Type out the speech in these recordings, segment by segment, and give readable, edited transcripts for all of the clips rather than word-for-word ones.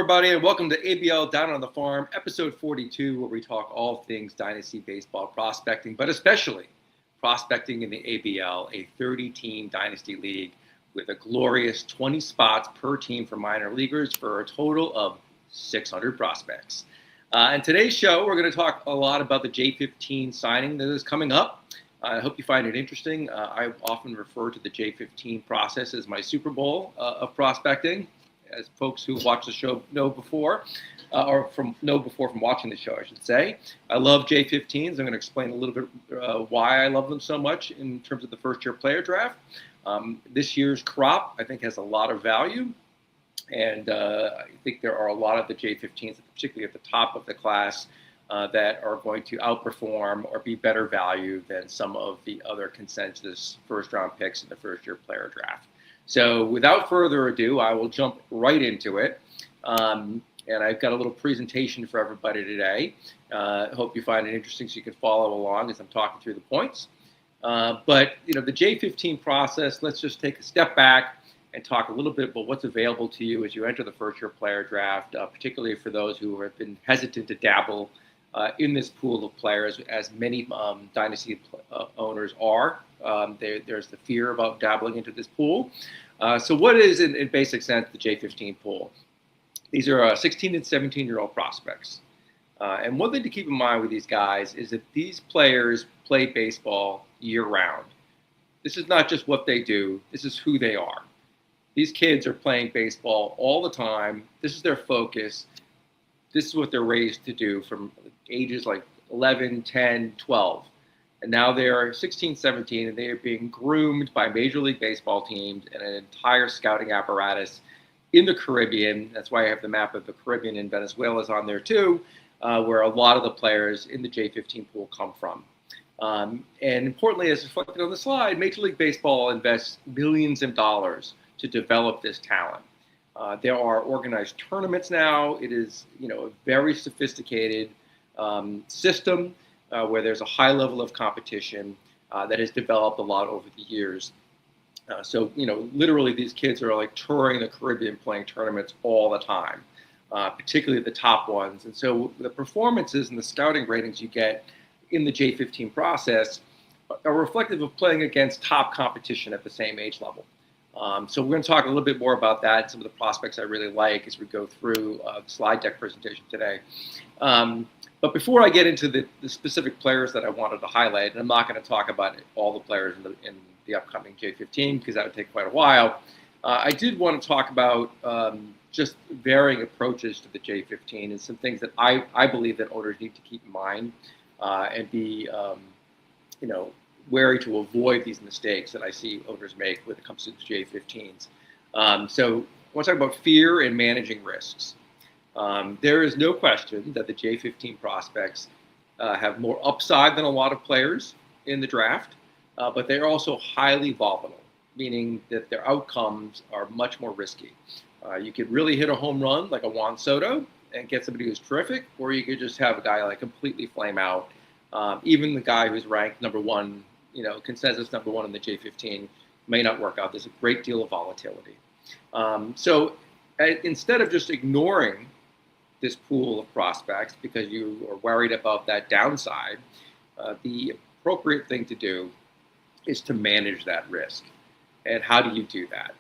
everybody, and welcome to ABL Down on the Farm, episode 42, where we talk all things Dynasty baseball prospecting, but especially prospecting in the ABL, a 30-team Dynasty league with a glorious 20 spots per team for minor leaguers for a total of 600 prospects. In today's show, we're going to talk a lot about the J15 signing that is coming up. I hope you find it interesting. I often refer to the J15 process as my Super Bowl of prospecting, as folks who watch the show know before, from watching the show, I should say. I love J15s. I'm going to explain a little bit why I love them so much in terms of the first-year player draft. This year's crop, I think, has a lot of value, and I think there are a lot of the J15s, particularly at the top of the class, that are going to outperform or be better value than some of the other consensus first-round picks in the first-year player draft. So without further ado, I will jump right into it. And I've got a little presentation for everybody today. Hope you find it interesting so you can follow along as I'm talking through the points. But the J15 process, let's just take a step back and talk a little bit about what's available to you as you enter the first-year player draft, particularly for those who have been hesitant to dabble in this pool of players, as many Dynasty owners are. There's the fear about dabbling into this pool. So what is, in basic sense, the J15 pool? These are 16 and 17-year-old prospects. And one thing to keep in mind with these guys is that these players play baseball year-round. This is not just what they do. This is who they are. These kids are playing baseball all the time. This is their focus. This is what they're raised to do from ages like 11, 10, 12. And now they are 16, 17, and they are being groomed by Major League Baseball teams and an entire scouting apparatus in the Caribbean. That's why I have the map of the Caribbean, and Venezuela is on there too, where a lot of the players in the J15 pool come from. And importantly, as reflected on the slide, Major League Baseball invests millions of dollars to develop this talent. There are organized tournaments now. It is, a very sophisticated system where there's a high level of competition that has developed a lot over the years. So, literally these kids are like touring the Caribbean playing tournaments all the time, particularly the top ones. And so the performances and the scouting ratings you get in the J15 process are reflective of playing against top competition at the same age level. So we're going to talk a little bit more about that and some of the prospects I really like as we go through the slide deck presentation today. But before I get into the specific players that I wanted to highlight, and I'm not going to talk about all the players in the upcoming J15 because that would take quite a while, I did want to talk about just varying approaches to the J15 and some things that I believe that owners need to keep in mind and be, wary to avoid these mistakes that I see owners make when it comes to the J15s. So I want to talk about fear and managing risks. There is no question that the J15 prospects have more upside than a lot of players in the draft, but they're also highly volatile, meaning that their outcomes are much more risky. You could really hit a home run like a Juan Soto and get somebody who's terrific, or you could just have a guy like completely flame out. Even the guy who's ranked number one, consensus number one in the J15 may not work out. There's a great deal of volatility. So instead of just ignoring this pool of prospects because you are worried about that downside, the appropriate thing to do is to manage that risk. And how do you do that?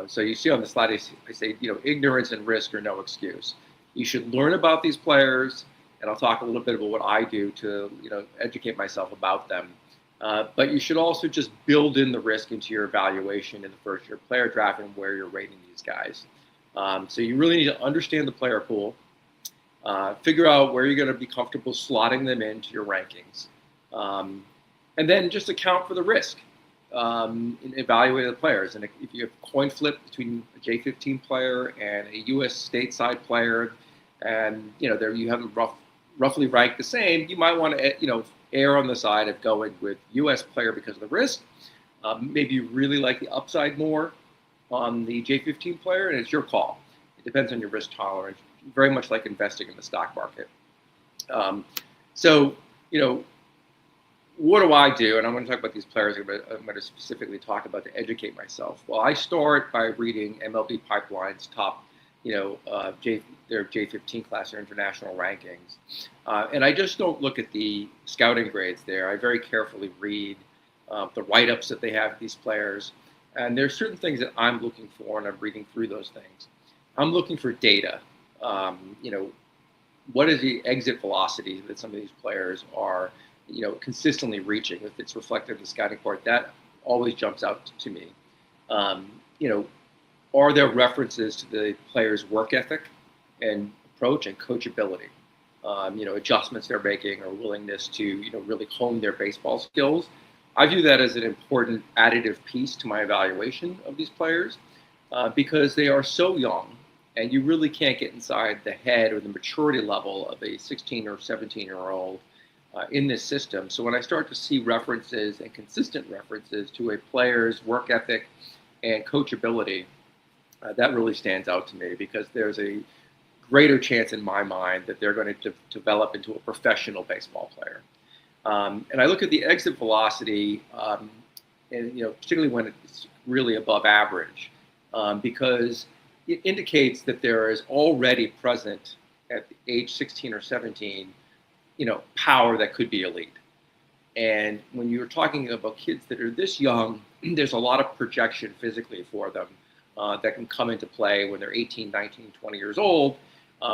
So you see on the slide, I say, ignorance and risk are no excuse. You should learn about these players, and I'll talk a little bit about what I do to, educate myself about them. But you should also just build in the risk into your evaluation in the first-year player draft and where you're rating these guys. So you really need to understand the player pool, figure out where you're going to be comfortable slotting them into your rankings, and then just account for the risk in evaluating the players. And if you have coin flip between a J15 player and a U.S. stateside player, and you have them roughly ranked the same, you might want to err on the side of going with U.S. player because of the risk. Maybe you really like the upside more on the J15 player, and it's your call. It depends on your risk tolerance, very much like investing in the stock market. So, what do I do? And I'm going to talk about these players. I'm going to specifically talk about to educate myself. Well, I start by reading MLB Pipeline's top their J15 class or international rankings. And I just don't look at the scouting grades there. I very carefully read the write-ups that they have of these players. And there's certain things that I'm looking for, and I'm reading through those things. I'm looking for data. What is the exit velocity that some of these players are, consistently reaching? If it's reflected in the scouting report, that always jumps out to me. Are there references to the player's work ethic and approach and coachability? Adjustments they're making or willingness to, really hone their baseball skills. I view that as an important additive piece to my evaluation of these players because they are so young and you really can't get inside the head or the maturity level of a 16 or 17-year-old in this system. So when I start to see references and consistent references to a player's work ethic and coachability, that really stands out to me because there's a greater chance in my mind that they're going to develop into a professional baseball player. And I look at the exit velocity, and particularly when it's really above average, because it indicates that there is already present at age 16 or 17, power that could be elite. And when you're talking about kids that are this young, there's a lot of projection physically for them that can come into play when they're 18, 19, 20 years old,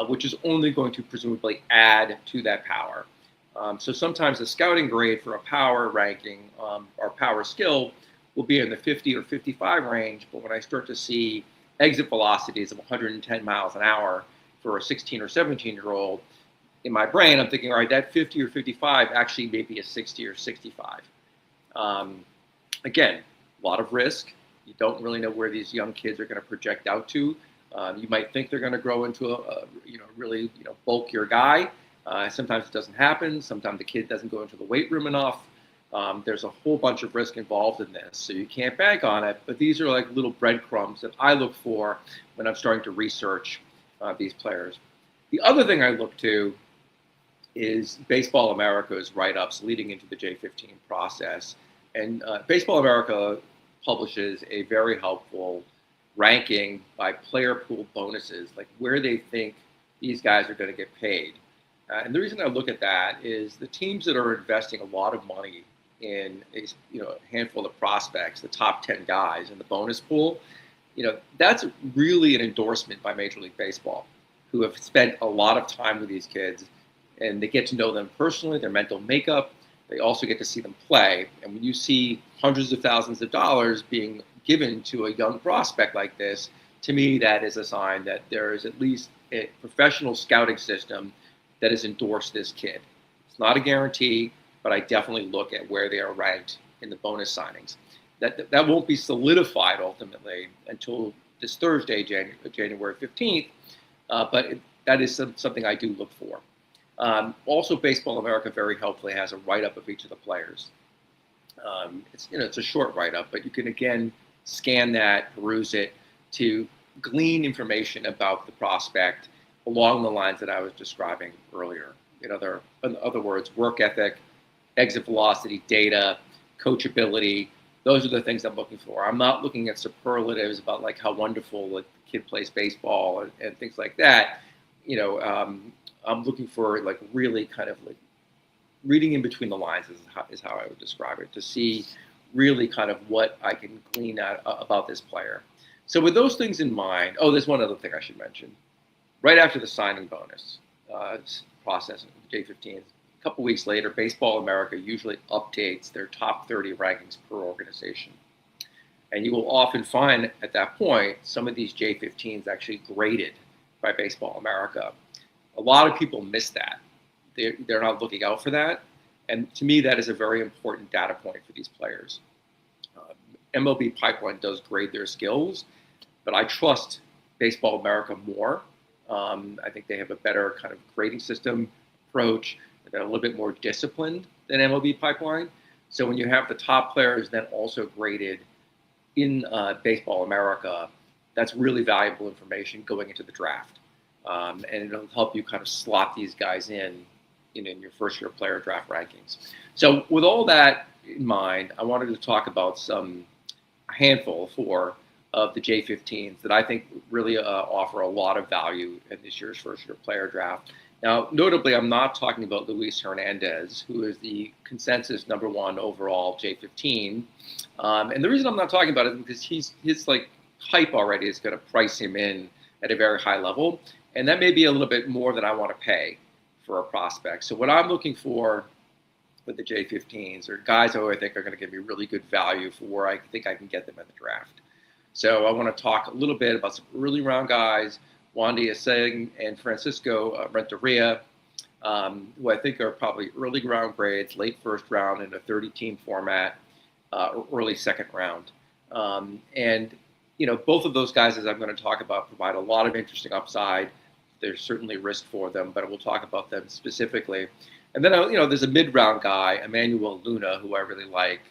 which is only going to presumably add to that power. So sometimes the scouting grade for a power ranking or power skill will be in the 50 or 55 range, but when I start to see exit velocities of 110 miles an hour for a 16 or 17-year-old, in my brain, I'm thinking, all right, that 50 or 55 actually may be a 60 or 65. Again, a lot of risk. You don't really know where these young kids are going to project out to. You might think they're going to grow into a really bulkier guy. Sometimes it doesn't happen. Sometimes the kid doesn't go into the weight room enough. There's a whole bunch of risk involved in this, so you can't bank on it. But these are like little breadcrumbs that I look for when I'm starting to research these players. The other thing I look to is Baseball America's write-ups leading into the J15 process. And Baseball America publishes a very helpful ranking by player pool bonuses, like where they think these guys are going to get paid. And the reason I look at that is the teams that are investing a lot of money in a handful of prospects, the top 10 guys in the bonus pool, that's really an endorsement by Major League Baseball, who have spent a lot of time with these kids, and they get to know them personally, their mental makeup. They also get to see them play. And when you see hundreds of thousands of dollars being given to a young prospect like this, to me, that is a sign that there is at least a professional scouting system that has endorsed this kid. It's not a guarantee, but I definitely look at where they are ranked in the bonus signings. That won't be solidified ultimately until this Thursday, January 15th, but that is something I do look for. Also, Baseball America very helpfully has a write-up of each of the players. It's a short write-up, but you can again scan that, peruse it to glean information about the prospect along the lines that I was describing earlier. In other words, work ethic, exit velocity, data, coachability. Those are the things I'm looking for. I'm not looking at superlatives about like how wonderful the kid plays baseball and things like that. I'm looking for like really kind of like reading in between the lines is how I would describe it, to see really kind of what I can glean out about this player. So with those things in mind, there's one other thing I should mention. Right after the signing bonus process, J15, a couple weeks later, Baseball America usually updates their top 30 rankings per organization. And you will often find at that point, some of these J15s actually graded by Baseball America. A lot of people miss that. They're not looking out for that. And to me, that is a very important data point for these players. MLB Pipeline does grade their skills, but I trust Baseball America more. I think they have a better kind of grading system approach. They're a little bit more disciplined than MLB Pipeline. So when you have the top players then also graded in Baseball America, that's really valuable information going into the draft. And it'll help you kind of slot these guys in your first year player draft rankings. So with all that in mind, I wanted to talk about a handful of the J15s that I think really offer a lot of value in this year's first-year player draft. Now, notably, I'm not talking about Luis Hernandez, who is the consensus #1 overall J15. And the reason I'm not talking about it is because his like hype already is going to price him in at a very high level, and that may be a little bit more than I want to pay for a prospect. So what I'm looking for with the J15s are guys who I think are going to give me really good value for where I think I can get them in the draft. So I want to talk a little bit about some early round guys, Wandy and Francisco Renteria, who I think are probably early round grades, late first round in a 30-team format, or early second round. And both of those guys, as I'm going to talk about, provide a lot of interesting upside. There's certainly risk for them, but we'll talk about them specifically. And then, there's a mid-round guy, Emanuel Luna, who I really like,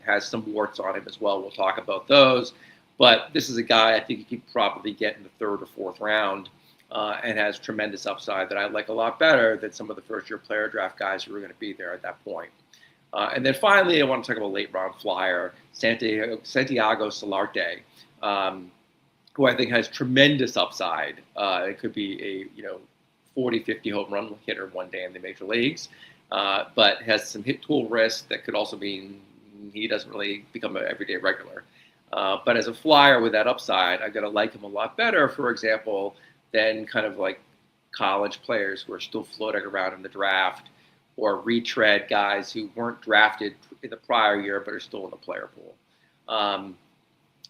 has some warts on him as well. We'll talk about those. But this is a guy I think you could probably get in the third or fourth round and has tremendous upside that I like a lot better than some of the first-year player draft guys who are going to be there at that point. And then finally, I want to talk about late-round flyer, Santiago Solarte, who I think has tremendous upside. It could be a 40, 50 home run hitter one day in the major leagues, but has some hit tool risk that could also mean he doesn't really become an everyday regular. But as a flyer with that upside, I'm going to like him a lot better, for example, than kind of like college players who are still floating around in the draft, or retread guys who weren't drafted in the prior year but are still in the player pool.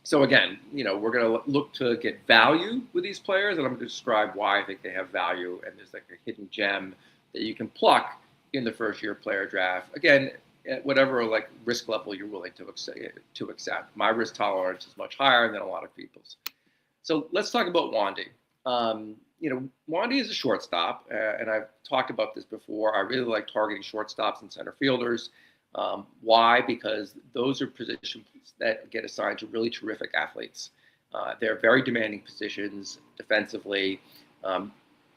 So again, we're going to look to get value with these players, and I'm going to describe why I think they have value, and there's like a hidden gem that you can pluck in the first-year player draft. Again, at whatever like risk level you're willing to accept. My risk tolerance is much higher than a lot of people's. So let's talk about Wandy. Wandy is a shortstop, and I've talked about this before. I really like targeting shortstops and center fielders. Why? Because those are positions that get assigned to really terrific athletes. They're very demanding positions defensively.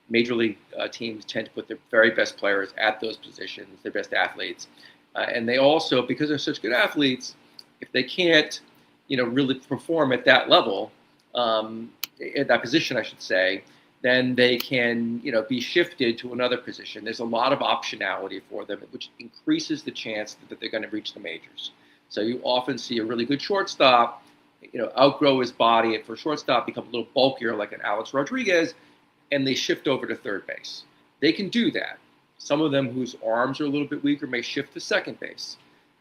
Major league teams tend to put their very best players at those positions, their best athletes. And they also, because they're such good athletes, if they can't, really perform at that level, at that position, I should say, then they can, be shifted to another position. There's a lot of optionality for them, which increases the chance that they're going to reach the majors. So you often see a really good shortstop, outgrow his body, and for shortstop become a little bulkier, like an Alex Rodriguez, and they shift over to third base. They can do that. Some of them whose arms are a little bit weaker may shift to second base.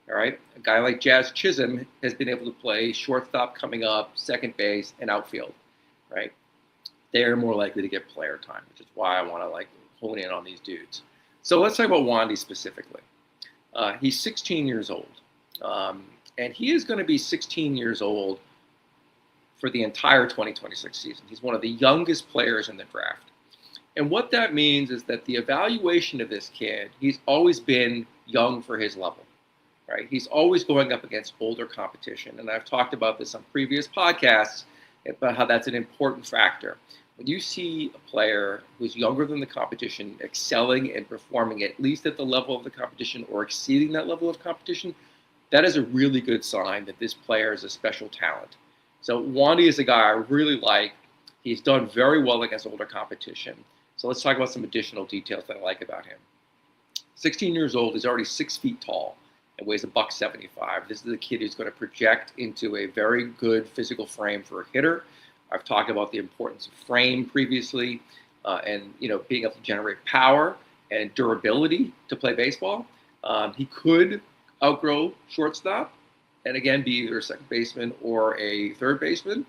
All right, a guy like Jazz Chisholm has been able to play shortstop coming up, second base, and outfield. Right, they're more likely to get player time, which is why I want to hone in on these dudes. So let's talk about Wandy specifically. He's 16 years old, and he is going to be 16 years old for the entire 2026 season. He's one of the youngest players in the draft. And what that means is that the evaluation of this kid, he's always been young for his level, right? He's always going up against older competition. And I've talked about this on previous podcasts about how that's an important factor. When you see a player who's younger than the competition excelling and performing at least at the level of the competition or exceeding that level of competition, that is a really good sign that this player is a special talent. So Wandy is a guy I really like. He's done very well against older competition. So let's talk about some additional details that I like about him. 16 years old, he's already 6 feet tall and weighs $175. This is a kid who's going to project into a very good physical frame for a hitter. I've talked about the importance of frame previously, and being able to generate power and durability to play baseball. He could outgrow shortstop, and again be either a second baseman or a third baseman.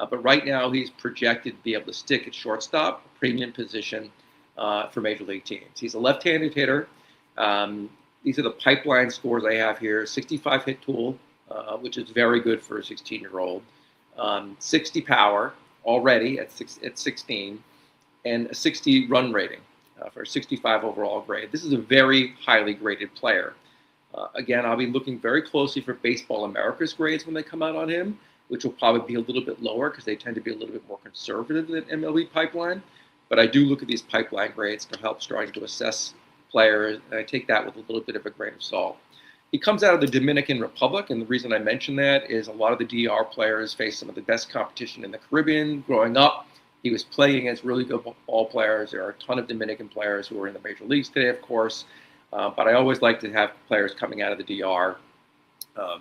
But right now, he's projected to be able to stick at shortstop, premium position for major league teams. He's a left-handed hitter. These are the pipeline scores I have here. 65 hit tool, which is very good for a 16-year-old. 60 power already at 16, and a 60 run rating for a 65 overall grade. This is a very highly graded player. Again, I'll be looking very closely for Baseball America's grades when they come out on him, which will probably be a little bit lower because they tend to be a little bit more conservative than MLB pipeline. But I do look at these pipeline grades to help starting to assess players, and I take that with a little bit of a grain of salt. He comes out of the Dominican Republic, and the reason I mention that is a lot of the DR players face some of the best competition in the Caribbean. Growing up, he was playing against really good ball players. There are a ton of Dominican players who are in the major leagues today, of course, but I always like to have players coming out of the DR.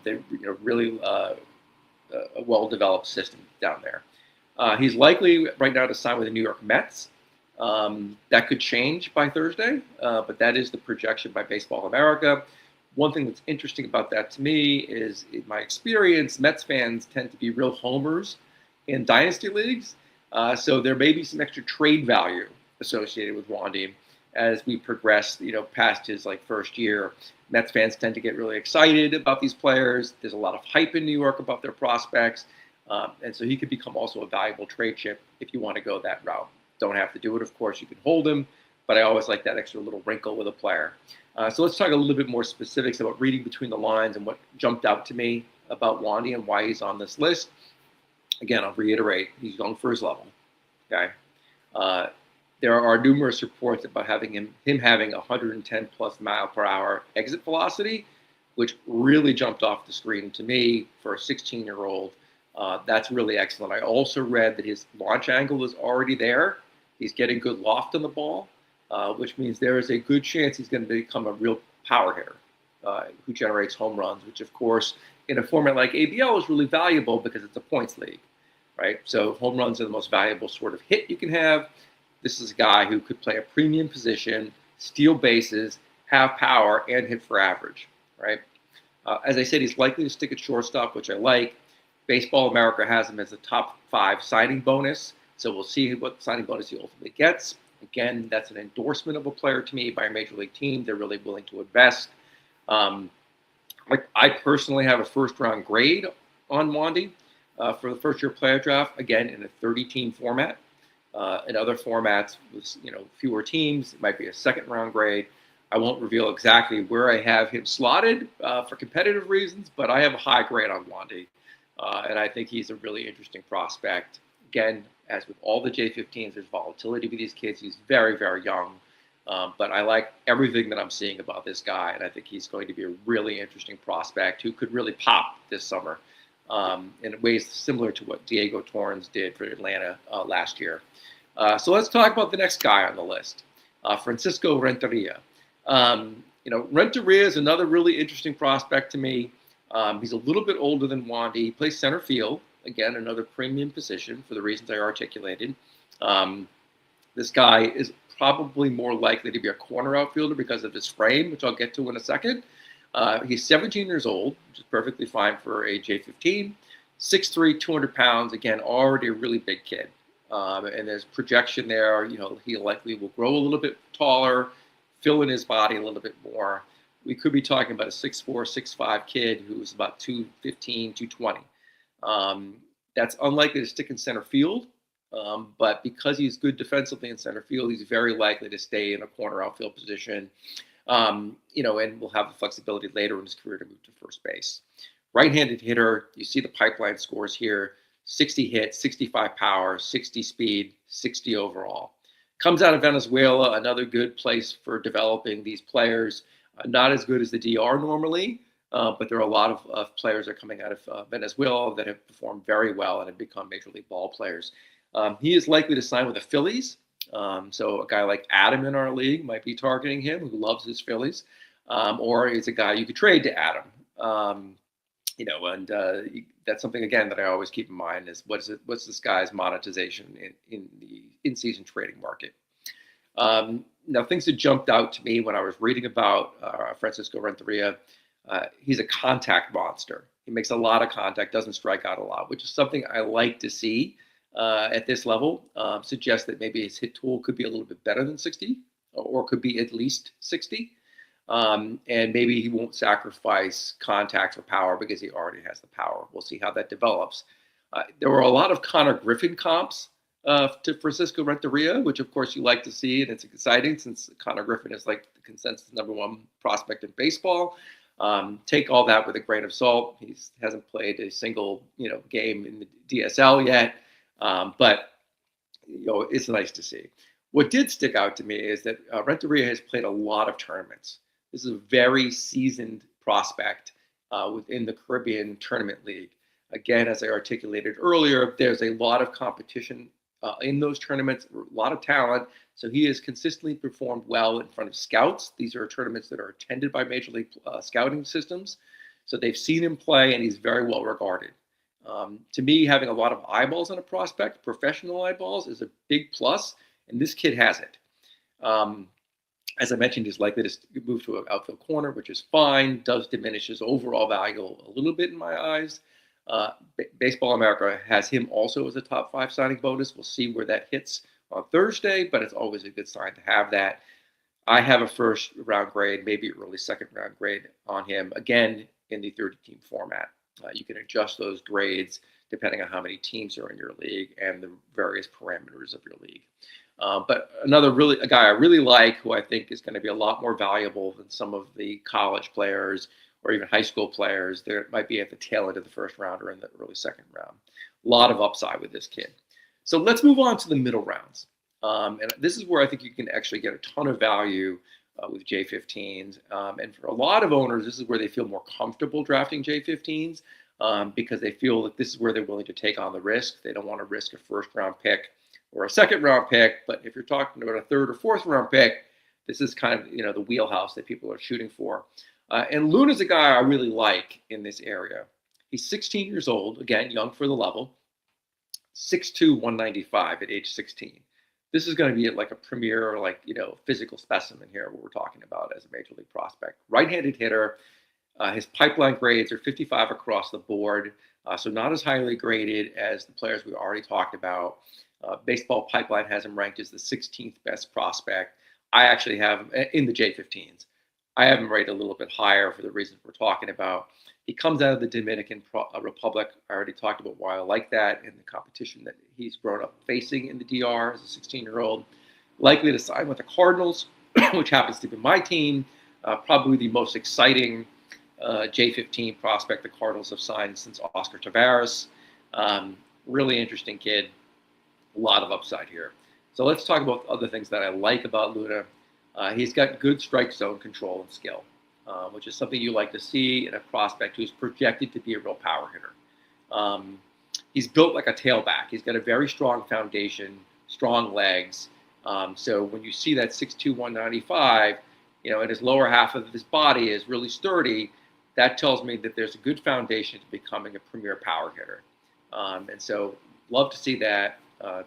They're really a well-developed system down there. He's likely right now to sign with the New York Mets. That could change by Thursday, but that is the projection by Baseball America. One thing that's interesting about that to me is, in my experience, Mets fans tend to be real homers in dynasty leagues. So there may be some extra trade value associated with Wandy as we progress, past his first year. Mets fans tend to get really excited about these players. There's a lot of hype in New York about their prospects. And so he could become also a valuable trade chip if you want to go that route. Don't have to do it, of course. You can hold him, but I always like that extra little wrinkle with a player. So let's talk a little bit more specifics about reading between the lines and what jumped out to me about Wandy and why he's on this list. Again, I'll reiterate, he's going for his level. Okay. There are numerous reports about him having 110 plus mile per hour exit velocity, which really jumped off the screen to me for a 16-year-old. That's really excellent. I also read that his launch angle is already there. He's getting good loft on the ball, which means there is a good chance he's going to become a real power hitter who generates home runs, which, of course, in a format like ABL is really valuable because it's a points league, right? So home runs are the most valuable sort of hit you can have. This is a guy who could play a premium position, steal bases, have power, and hit for average, right? As I said, he's likely to stick at shortstop, which I like. Baseball America has him as a top 5 signing bonus, so we'll see what signing bonus he ultimately gets. Again, that's an endorsement of a player to me by a major league team. They're really willing to invest. I personally have a first-round grade on Wandy for the first-year player draft, again, in a 30-team format. In other formats with fewer teams, it might be a second-round grade. I won't reveal exactly where I have him slotted for competitive reasons, but I have a high grade on Wandy. And I think he's a really interesting prospect. Again, as with all the J15s, there's volatility with these kids. He's very, very young. But I like everything that I'm seeing about this guy, and I think he's going to be a really interesting prospect who could really pop this summer in ways similar to what Diego Torrens did for Atlanta last year. So let's talk about the next guy on the list, Francisco Renteria. Renteria is another really interesting prospect to me. He's a little bit older than Wandy. He plays center field. Again, another premium position for the reasons I articulated. This guy is probably more likely to be a corner outfielder because of his frame, which I'll get to in a second. He's 17 years old, which is perfectly fine for a J15. 6'3", 200 pounds. Again, already a really big kid. And there's projection there. He likely will grow a little bit taller, fill in his body a little bit more. We could be talking about a 6'4", 6'5" kid who's about 215, 220. That's unlikely to stick in center field, but because he's good defensively in center field, he's very likely to stay in a corner outfield position, and will have the flexibility later in his career to move to first base. Right-handed hitter, you see the pipeline scores here, 60 hits, 65 power, 60 speed, 60 overall. Comes out of Venezuela, another good place for developing these players. Not as good as the DR normally, but there are a lot of players that are coming out of Venezuela that have performed very well and have become major league ball players. He is likely to sign with the Phillies. So a guy like Adam in our league might be targeting him, who loves his Phillies, or he's a guy you could trade to Adam. That's something, again, that I always keep in mind is what's this guy's monetization in the in-season trading market. Now, things that jumped out to me when I was reading about Francisco Renteria, he's a contact monster. He makes a lot of contact, doesn't strike out a lot, which is something I like to see at this level. Suggests that maybe his hit tool could be a little bit better than 60, or could be at least 60. And maybe he won't sacrifice contact for power because he already has the power. We'll see how that develops. There were a lot of Connor Griffin comps to Francisco Renteria, which of course you like to see, and it's exciting since Connor Griffin is like the consensus #1 prospect in baseball. Take all that with a grain of salt. He hasn't played a single game in the DSL yet, but it's nice to see. What did stick out to me is that Renteria has played a lot of tournaments. This is a very seasoned prospect within the Caribbean Tournament League. Again, as I articulated earlier, there's a lot of competition in those tournaments, a lot of talent. So he has consistently performed well in front of scouts. These are tournaments that are attended by Major League scouting systems. So they've seen him play, and he's very well regarded. To me, having a lot of eyeballs on a prospect, professional eyeballs, is a big plus, and this kid has it. As I mentioned, he's likely to move to an outfield corner, which is fine, does diminish his overall value a little bit in my eyes. Baseball America has him also as a top 5 signing bonus. We'll see where that hits on Thursday, but it's always a good sign to have that. I have a first round grade, maybe early second round grade on him, again, in the 30-team format. You can adjust those grades depending on how many teams are in your league and the various parameters of your league. But a guy I really like, who I think is going to be a lot more valuable than some of the college players or even high school players that might be at the tail end of the first round or in the early second round. A lot of upside with this kid. So let's move on to the middle rounds. And this is where I think you can actually get a ton of value with J15s. And for a lot of owners, this is where they feel more comfortable drafting J15s because they feel that this is where they're willing to take on the risk. They don't want to risk a first round pick or a second round pick. But if you're talking about a third or fourth round pick, this is kind of the wheelhouse that people are shooting for. And Luna's a guy I really like in this area. He's 16 years old, again, young for the level, 6'2", 195 at age 16. This is going to be like a premier, physical specimen here, what we're talking about as a major league prospect. Right-handed hitter. His pipeline grades are 55 across the board, so not as highly graded as the players we already talked about. Baseball Pipeline has him ranked as the 16th best prospect. I actually have him in the J15s. I have him rated a little bit higher for the reasons we're talking about. He comes out of the Dominican Republic. I already talked about why I like that and the competition that he's grown up facing in the DR as a 16-year-old. Likely to sign with the Cardinals, which happens to be my team. Probably the most exciting J15 prospect the Cardinals have signed since Oscar Taveras. Really interesting kid. A lot of upside here. So let's talk about other things that I like about Luna. He's got good strike zone control and skill, which is something you like to see in a prospect who's projected to be a real power hitter. He's built like a tailback. He's got a very strong foundation, strong legs. So when you see that 6'2", 195, and his lower half of his body is really sturdy, that tells me that there's a good foundation to becoming a premier power hitter. And so love to see that.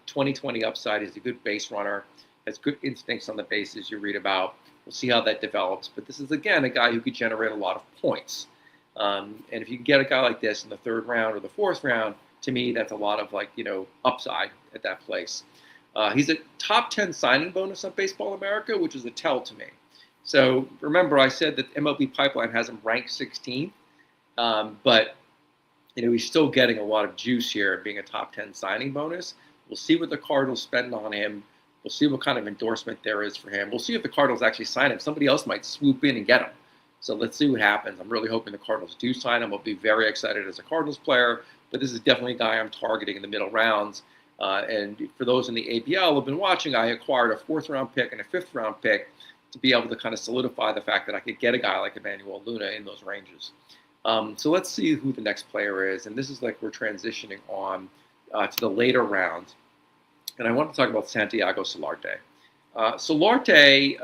2020 upside. Is a good base runner. Has good instincts on the bases you read about. We'll see how that develops. But this is, again, a guy who could generate a lot of points. And if you can get a guy like this in the third round or the fourth round, to me, that's a lot of upside at that place. He's a top 10 signing bonus on Baseball America, which is a tell to me. So remember, I said that MLB Pipeline has him ranked 16th, but he's still getting a lot of juice here being a top 10 signing bonus. We'll see what the Cardinals spend on him. We'll see what kind of endorsement there is for him. We'll see if the Cardinals actually sign him. Somebody else might swoop in and get him. So let's see what happens. I'm really hoping the Cardinals do sign him. I'll be very excited as a Cardinals player, but this is definitely a guy I'm targeting in the middle rounds. And for those in the ABL who have been watching, I acquired a 4th-round pick and a 5th-round pick to be able to kind of solidify the fact that I could get a guy like Emanuel Luna in those ranges. So let's see who the next player is. And this is like we're transitioning on to the later rounds. And I want to talk about Santiago Solarte. Solarte,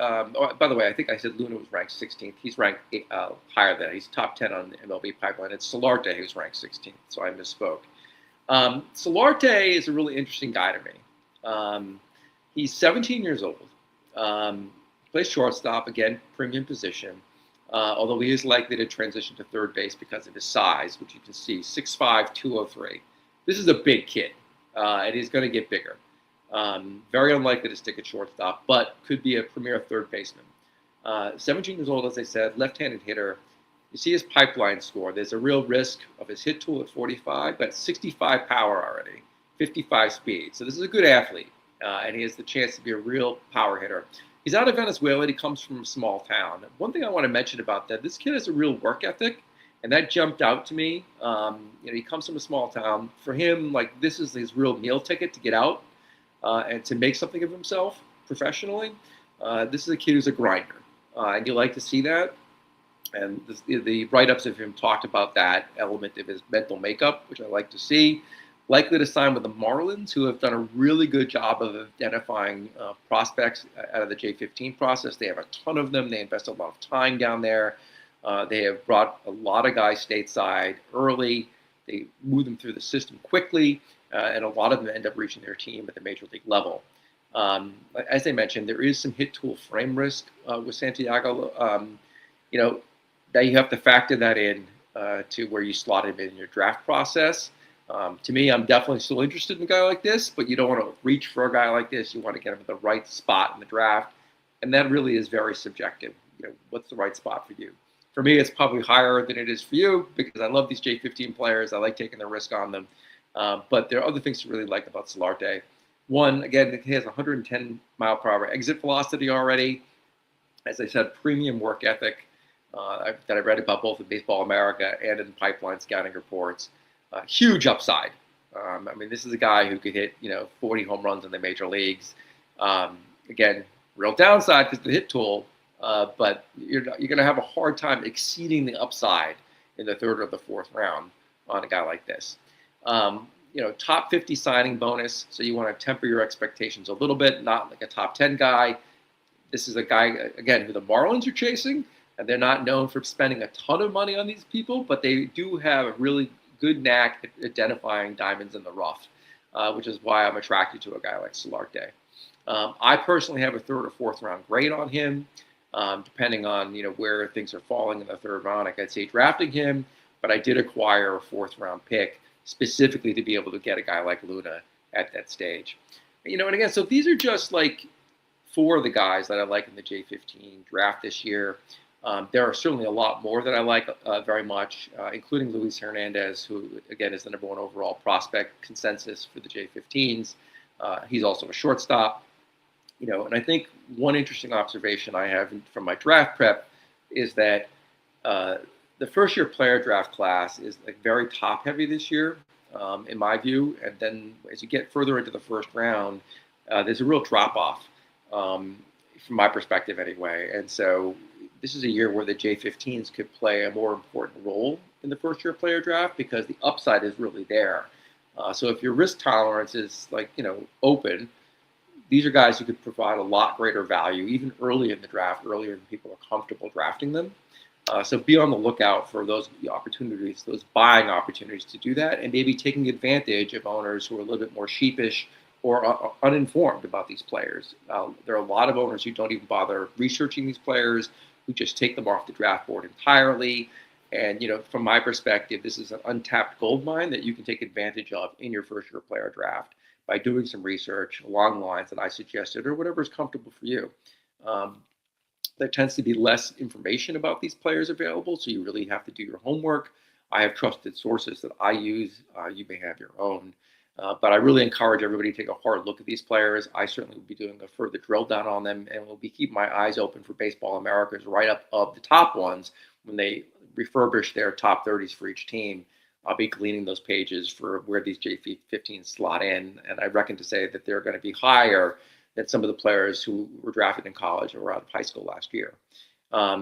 by the way, I think I said Luna was ranked 16th. He's ranked higher than that. He's top 10 on the MLB Pipeline. It's Solarte who's ranked 16th, so I misspoke. Solarte is a really interesting guy to me. He's 17 years old. Plays shortstop, again, premium position. Although he is likely to transition to third base because of his size, which you can see, 6'5", 203. This is a big kid, and he's going to get bigger. Very unlikely to stick at shortstop, but could be a premier third baseman. 17 years old, as I said, left-handed hitter. You see his pipeline score. There's a real risk of his hit tool at 45, but 65 power already, 55 speed. So this is a good athlete, and he has the chance to be a real power hitter. He's out of Venezuela. He comes from a small town. One thing I want to mention about that, this kid has a real work ethic, and that jumped out to me. He comes from a small town. For him, this is his real meal ticket to get out and to make something of himself professionally. This is a kid who's a grinder, and you like to see that. And the write-ups of him talked about that element of his mental makeup, which I like to see. Likely to sign with the Marlins, who have done a really good job of identifying prospects out of the J15 process. They have a ton of them. They invest a lot of time down there. They have brought a lot of guys stateside early. They move them through the system quickly, and a lot of them end up reaching their team at the major league level. As I mentioned, there is some hit tool frame risk with Santiago. Now you have to factor that in to where you slot him in your draft process. To me, I'm definitely still interested in a guy like this, but you don't want to reach for a guy like this. You want to get him at the right spot in the draft, and that really is very subjective. What's the right spot for you? For me, it's probably higher than it is for you because I love these J15 players. I like taking the risk on them, but there are other things to really like about Solarte. One, again, he has 110 mile per hour exit velocity already. As I said, premium work ethic. That I read about both in Baseball America and in pipeline scouting reports. Huge upside. This is a guy who could hit 40 home runs in the major leagues. Again, real downside because the hit tool, but you're going to have a hard time exceeding the upside in the third or the fourth round on a guy like this. Top 50 signing bonus, so you want to temper your expectations a little bit, not like a top 10 guy. This is a guy, again, who the Marlins are chasing. And they're not known for spending a ton of money on these people, but they do have a really good knack at identifying diamonds in the rough, which is why I'm attracted to a guy like Solarte. I personally have a third or fourth round grade on him, depending on where things are falling in the third round. I'd say drafting him, but I did acquire a fourth round pick specifically to be able to get a guy like Luna at that stage. And again, so these are just like 4 of the guys that I like in the J15 draft this year. There are certainly a lot more that I like very much, including Luis Hernandez, who, again, is the number 1 overall prospect consensus for the J15s. He's also a shortstop. And I think one interesting observation I have from my draft prep is that the first-year player draft class is like very top-heavy this year, in my view. And then as you get further into the first round, there's a real drop-off, from my perspective anyway. And so this is a year where the J15s could play a more important role in the first-year player draft because the upside is really there. So if your risk tolerance is open, these are guys who could provide a lot greater value even early in the draft, earlier than people are comfortable drafting them. So be on the lookout for those opportunities, those buying opportunities to do that, and maybe taking advantage of owners who are a little bit more sheepish or uninformed about these players. There are a lot of owners who don't even bother researching these players, who just take them off the draft board entirely. And, from my perspective, this is an untapped gold mine that you can take advantage of in your first-year player draft by doing some research along the lines that I suggested or whatever is comfortable for you. There tends to be less information about these players available, so you really have to do your homework. I have trusted sources that I use. You may have your own. But I really encourage everybody to take a hard look at these players. I certainly will be doing a further drill down on them, and will be keeping my eyes open for Baseball America's write-up of the top ones when they refurbish their top 30s for each team. I'll be gleaning those pages for where these J15s slot in, and I reckon to say that they're going to be higher than some of the players who were drafted in college or out of high school last year.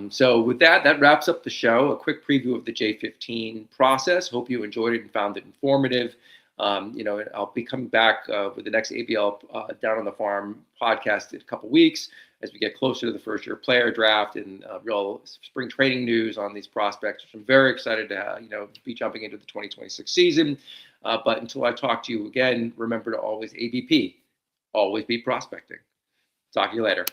So with that wraps up the show. A quick preview of the J15 process. Hope you enjoyed it and found it informative. I'll be coming back with the next ABL Down on the Farm podcast in a couple weeks as we get closer to the first-year player draft and real spring training news on these prospects, which I'm very excited to be jumping into the 2026 season. But until I talk to you again, remember to always ABP, always be prospecting. Talk to you later.